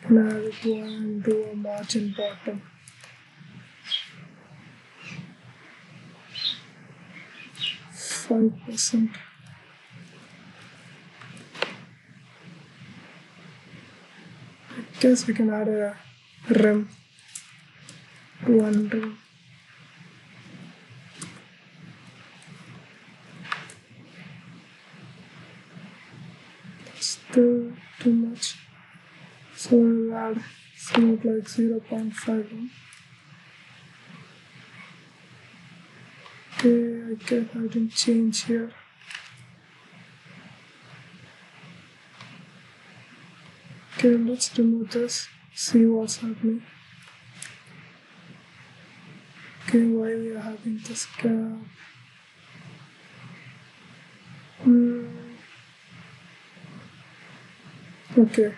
can add it one and do a margin bottom. %. I guess we can add a rem, one rem. Still too much, so we'll add some put like 0.51. Okay, I didn't change here. Okay, let's remove this, see what's happening. Okay, why we are having this gap? Okay,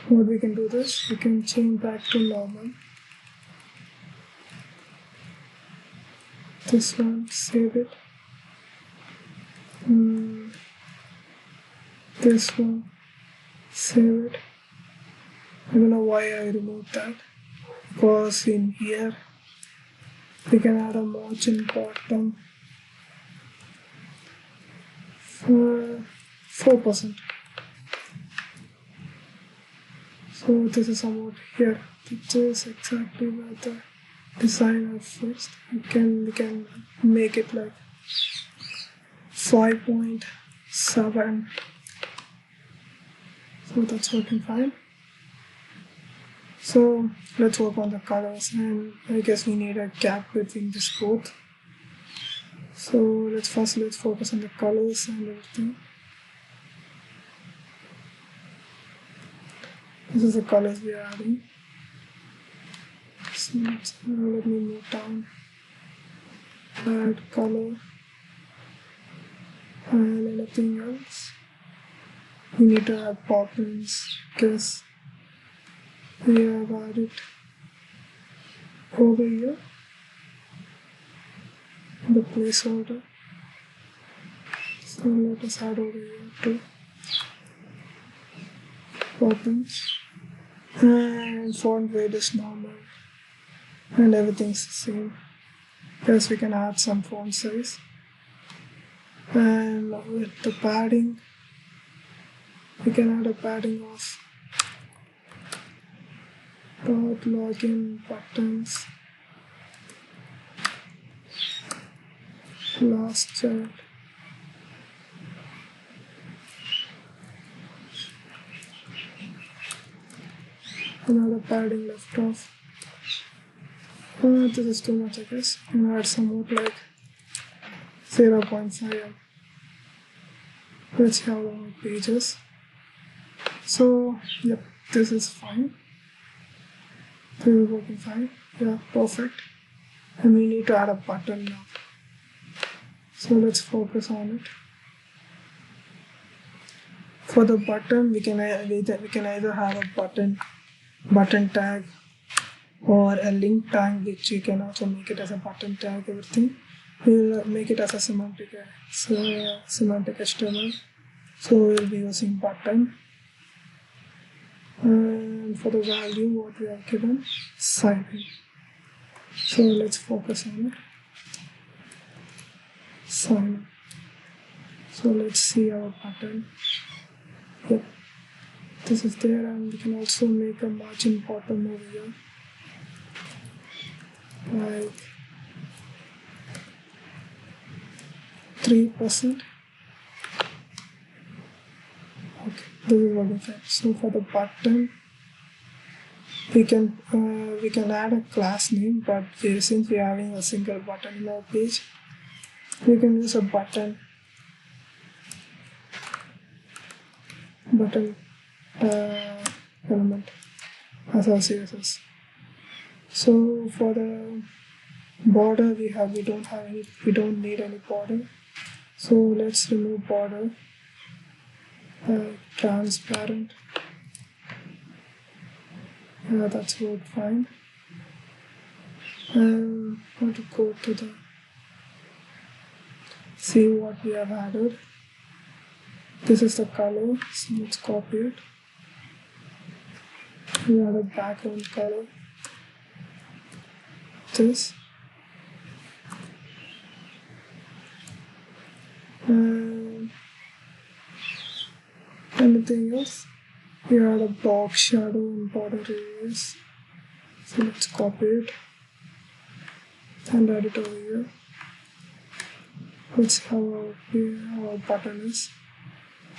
what we can do this, we can change back to normal. This one, save it. This one, save it. I don't know why I removed that, because in here we can add a margin bottom for 4%. So this is about here. This is exactly where the designer fixed. We can make it like 5.7. So that's working fine. So let's work on the colors, and I guess we need a gap between this both. So let's focus on the colors and everything. This is the colors we are adding. So let me move down. Add color and anything else. We need to add pop-ins because we have added over here the placeholder. So let us add over here too. Pop-ins and font weight is normal and everything's the same. Yes, we can add some font size, and with the padding we can add a padding of login buttons, last chat, another padding left off. This is too much, I guess. And add some more like 0.5. Let's have our pages. So yep, this is fine. This is working fine. Yeah, perfect. And we need to add a button now. So let's focus on it. For the button, we can either have a button tag, or a link tag, which you can also make it as a button tag. Everything we'll make it as a semantic HTML. So we'll be using button, and for the value what we have given, sign in. So let's focus on it. Sign in. So let's see our button. Yep, this is there, and we can also make a margin bottom over here, like 3%. Okay, this is working fine. So for the button, we can add a class name, but since we are having a single button in our page, we can use a button element as our CSS. So for the border, we don't need any border. So let's remove border. Transparent. Yeah, that's worked fine. And I want to go to the see what we have added. This is the color, so let's copy it. We add a background color. This. And anything else? We add a box shadow and border areas. So let's copy it and add it over here. Let's how our button is.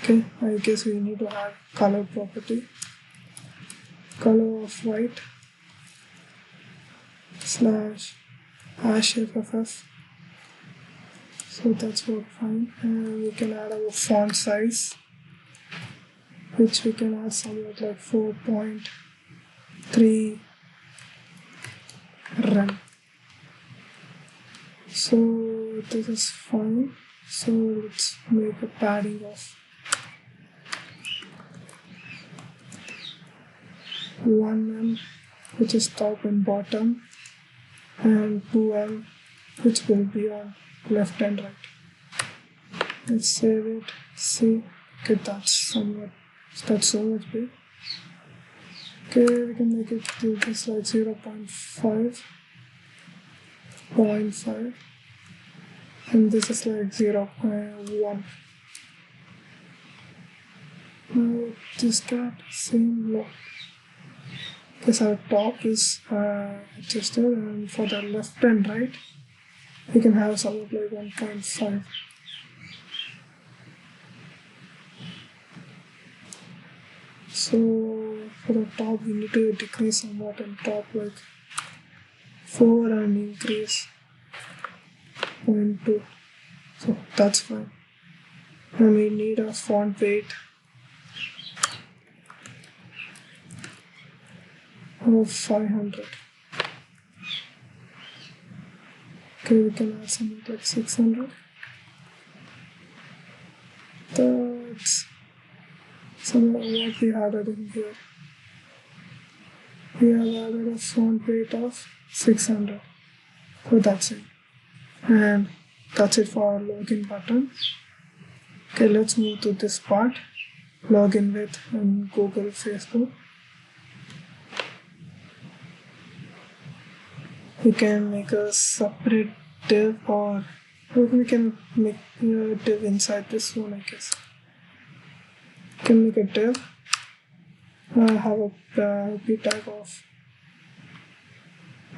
Okay, I guess we need to add color property. color of white / #FFF. So that's work fine. And we can add our font size, which we can add somewhat like 4.3 rem. So this is fine. So let's make a padding of 1 em, which is top and bottom, and 2 em, which will be on left and right. Let's save it. See, okay, that's so much big. Okay, we can make it to this like 0.5, and this is like 0.1. Now this cat same look, because our top is adjusted, and for the left and right we can have something like 1.5. So for the top we need to decrease somewhat on top like 4 and increase 0.2. So that's fine. And we need a font weight of 500. Okay, we can add something like 600. That's somewhat what we added in here. We have added a font weight of 600. So that's it. And that's it for our login button. Okay, let's move to this part. Login with Google, Facebook. We can make a separate div, or we can make a div inside this one, I guess. We can make a div. Have a b tag of.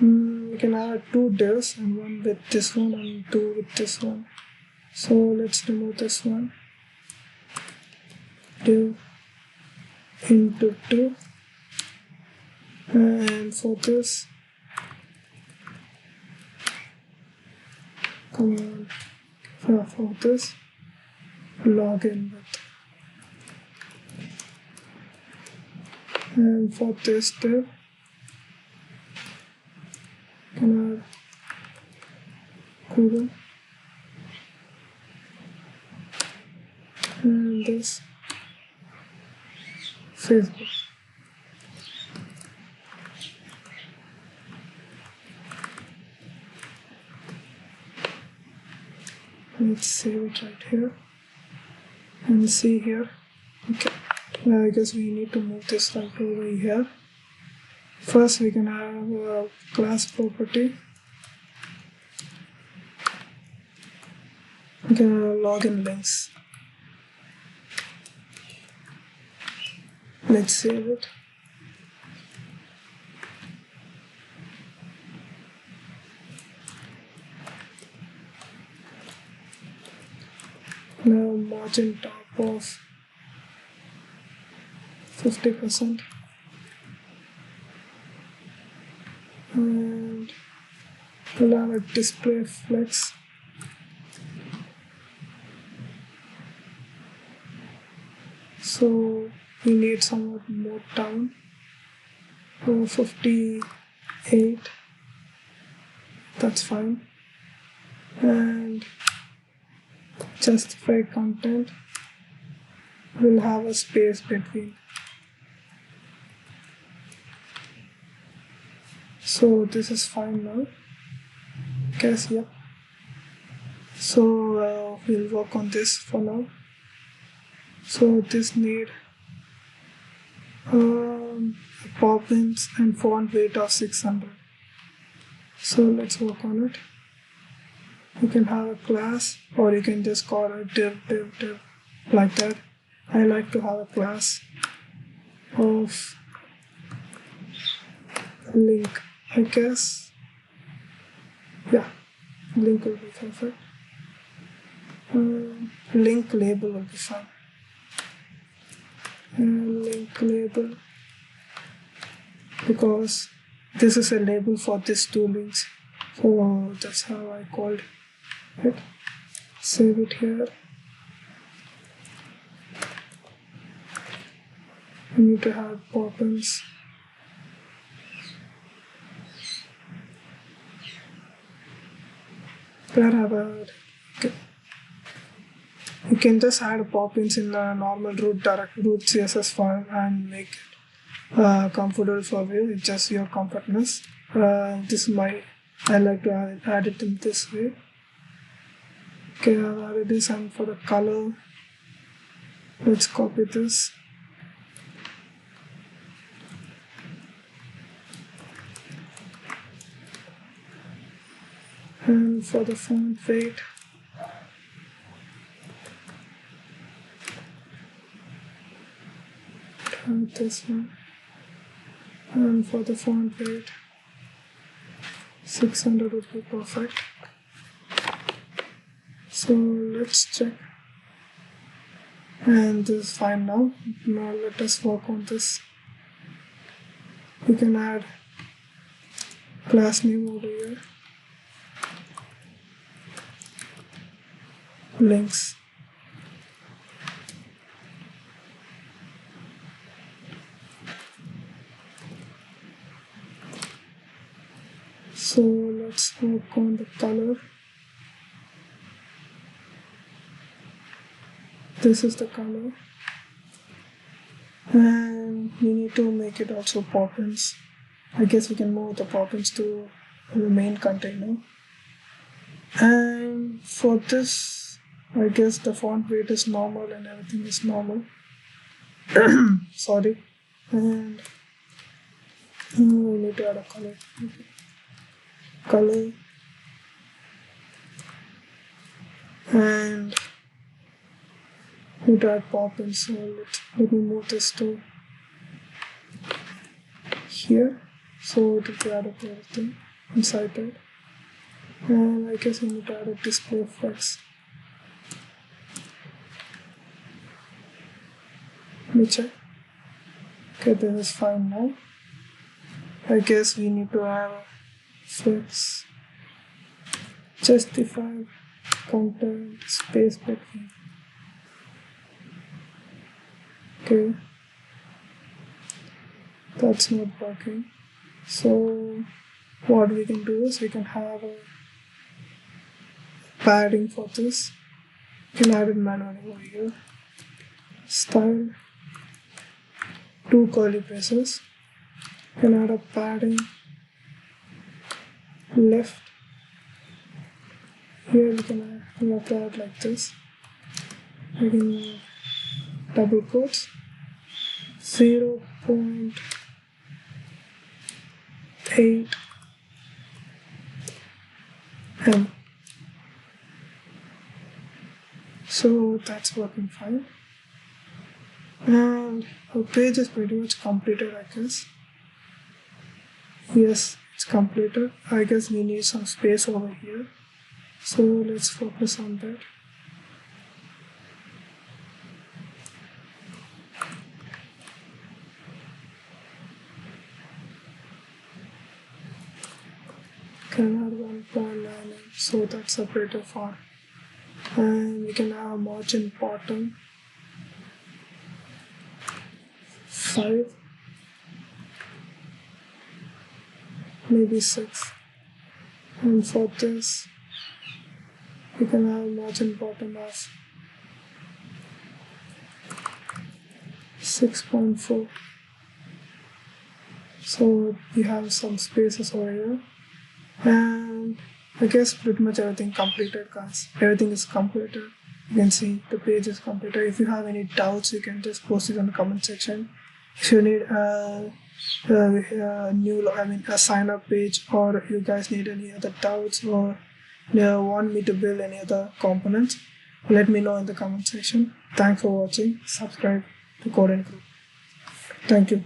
We can add 2 divs, and one with this one and 2 with this one. So let's remove this one. Div into 2, and for this, for this, login with, and for this div, can add Google, and this Facebook. Let's save it right here and see here. Okay, I guess we need to move this right over here. First, we can have a class property. We can have login links. Let's save it. Now margin top of 50%, and we'll have a display flex. So we need somewhat more down, 58. That's fine. And justify content, will have a space between. So this is fine now. Guess, yep. So we'll work on this for now. So this need pop-ins and font weight of 600. So let's work on it. You can have a class, or you can just call it div like that. I like to have a class of link, I guess. Yeah, link will be perfect. Link label will be fine. And link label because this is a label for these two links. So that's how I called it. Save it here. We need to have pop-ins. Wherever you can just add pop-ins in the normal root CSS file and make it comfortable for you. It's just your comfortness. I like to add it in this way. Okay, I've added this, and for the color, let's copy this. And for the font weight, add this one. And for the font weight, 600 would be perfect. So let's check. And this is fine now. Now let us work on this. We can add class name over here. Links. So let's work on the color. This is the color. And we need to make it also pop-ins. I guess we can move the pop-ins to the main container. And for this, I guess the font weight is normal and everything is normal. Sorry. And we need to add a color. Okay. Color. And we need to add pop-ins. So let me move this to here. So it will be added to everything inside it. And I guess we need to add a display flex. Let me check. Okay, this is fine now. I guess we need to have flex, justify, content, space between. Okay, that's not working. So what we can do is we can have a padding for this. You can add it manually over here. Style, 2 curly braces. You can add a padding left. Here we can add like this. We can double quotes 0.8 m. So that's working fine. And our page is pretty much completed, I guess. Yes, it's completed. I guess we need some space over here. So let's focus on that. Can add 1.9, so that's separated font. And we can have margin bottom 5, maybe 6. And for this, we can have margin bottom of 6.4. So we have some spaces over here. And I guess pretty much everything completed, guys. Everything is completed. You can see the page is completed. If you have any doubts, you can just post it in the comment section. If you need a sign up page, or if you guys need any other doubts or want me to build any other components, let me know in the comment section. Thanks for watching. Subscribe to Code and Crew. Thank you.